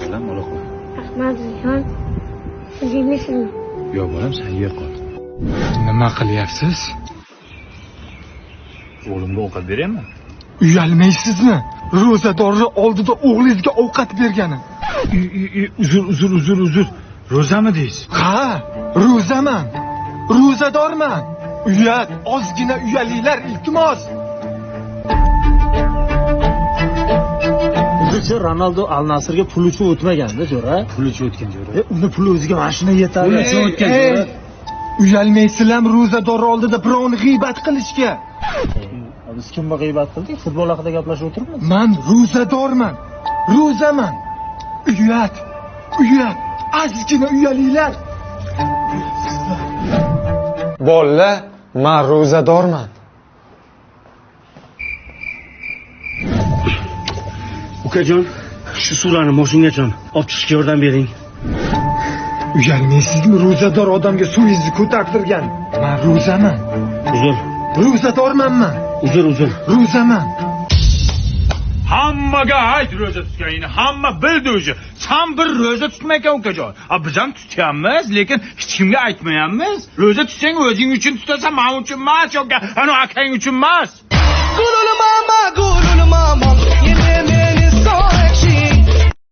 bolam, ola qol. Rahmatjon. Siz yemaysizmi? Yo'q bolam, sen ye qol. Nima qilyapsiz? O'g'limga ovqat beraymi? Uyalmaysizmi? Ro'zadorni oldida o'g'lingizga ovqat berganim. Uzr. Ro'zami deysiz? Ha, ro'zaman. Ro'zadorman. Uyat, ozgina uyalinglar iltimos. O'zicha Ronaldo Al Nasrga pul uchun o'tmaganda, jo'ra. Pul uchun o'tgan jo'ra. Uni puli o'ziga mashina yetadi. Pul uchun o'tgan jo'ra. Uyalmaysizlarmi ro'zador oldida birovni g'iybat qilishga? Biz kimga g'iybat qildik? Futbol haqida gaplashib o'tiribmiz. Men ro'zadorman. Ro'zaman. Uyat, ozgina uyalinglar. Bolla, men ro'zadorman. Ukajon, shu suvlarni moshingajon olib chiqishga yordam bering. Uyalmaysizmi ro'zador odamga suvingizni ko'tartirgan? Men ro'zaman. Uzr. Ro'zadormanman. Uzr. Ro'zaman. Hammaga ayt ro'za tutganingni, hamma bildi o'zi. Sen bir ro'za tutmaykan ukajon. Biz ham tutyapmiz, lekin hech kimga aytmayapmiz. Ro'za tutsang o'zing uchun tutasan, men uchun emas, yoki ana akang uchun emas. Gululu mama,